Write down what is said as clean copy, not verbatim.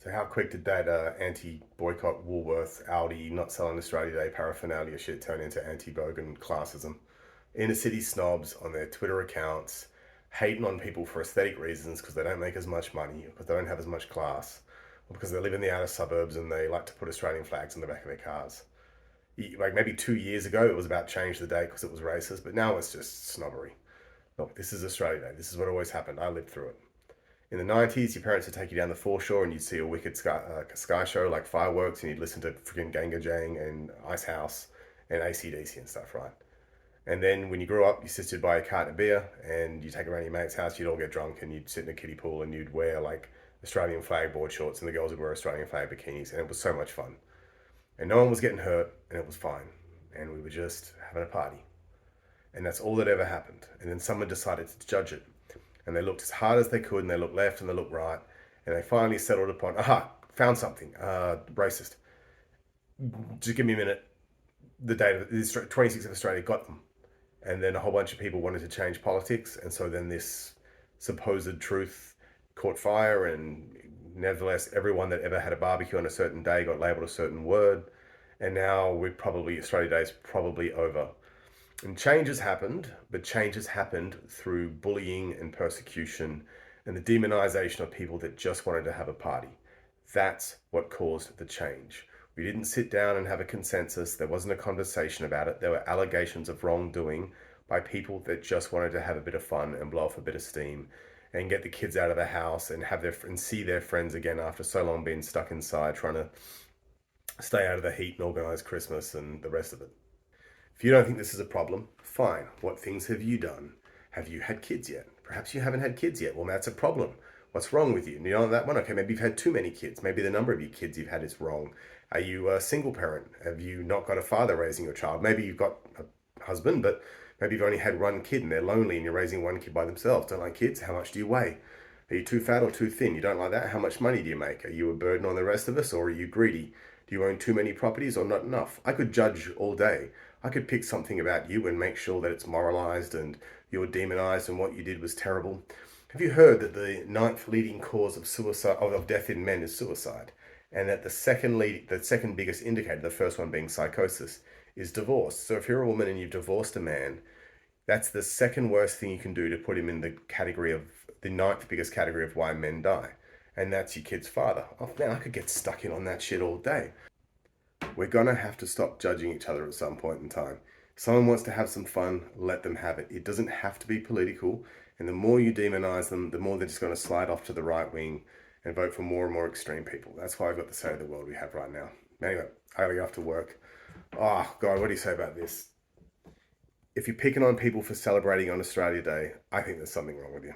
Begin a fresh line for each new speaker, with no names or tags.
So how quick did that anti-boycott Woolworths, Aldi, not selling Australia Day paraphernalia shit turn into anti-bogan classism? Inner city snobs on their Twitter accounts hating on people for aesthetic reasons because they don't make as much money, because they don't have as much class, or because they live in the outer suburbs and they like to put Australian flags on the back of their cars. Like maybe 2 years ago it was about change the day because it was racist, but now it's just snobbery. Look, this is Australia Day. This is what always happened. I lived through it. In the 90s, your parents would take you down the foreshore and you'd see a wicked sky show like fireworks and you'd listen to freaking Ganga Jang and Ice House and AC/DC and stuff, right? And then when you grew up, your sister'd buy a carton of beer and you take it around your mate's house, you'd all get drunk and you'd sit in a kiddie pool and you'd wear like Australian flag board shorts and the girls would wear Australian flag bikinis and it was so much fun. And no one was getting hurt and it was fine. And we were just having a party. And that's all that ever happened. And then someone decided to judge it. And they looked as hard as they could and they looked left and they looked right. And they finally settled upon, found something, racist. Just give me a minute. The date of 26th of Australia got them. And then a whole bunch of people wanted to change politics. And so then this supposed truth caught fire. And nevertheless, everyone that ever had a barbecue on a certain day got labeled a certain word. And now Australia Day is probably over. And change has happened, but change has happened through bullying and persecution and the demonization of people that just wanted to have a party. That's what caused the change. We didn't sit down and have a consensus. There wasn't a conversation about it. There were allegations of wrongdoing by people that just wanted to have a bit of fun and blow off a bit of steam and get the kids out of the house and see their friends again after so long being stuck inside trying to stay out of the heat and organize Christmas and the rest of it. If you don't think this is a problem, fine. What things have you done? Have you had kids yet? Perhaps you haven't had kids yet. Well, that's a problem. What's wrong with you? You know that one? Okay, maybe you've had too many kids. Maybe the number of your kids you've had is wrong. Are you a single parent? Have you not got a father raising your child? Maybe you've got a husband, but maybe you've only had one kid and they're lonely and you're raising one kid by themselves. Don't like kids? How much do you weigh? Are you too fat or too thin? You don't like that? How much money do you make? Are you a burden on the rest of us or are you greedy? Do you own too many properties or not enough? I could judge all day. I could pick something about you and make sure that it's moralized and you're demonized and what you did was terrible. Have you heard that the ninth leading cause of suicide of death in men is suicide, and that the second biggest indicator, the first one being psychosis, is divorce? So if you're a woman and you've divorced a man, that's the second worst thing you can do to put him in the category of the ninth biggest category of why men die, and that's your kid's father. Oh man, I could get stuck in on that shit all day. We're going to have to stop judging each other at some point in time. If someone wants to have some fun, let them have it. It doesn't have to be political. And the more you demonize them, the more they're just going to slide off to the right wing and vote for more and more extreme people. That's why I've got the state of the world we have right now. Anyway, I gotta go off to work. Oh, God, what do you say about this? If you're picking on people for celebrating on Australia Day, I think there's something wrong with you.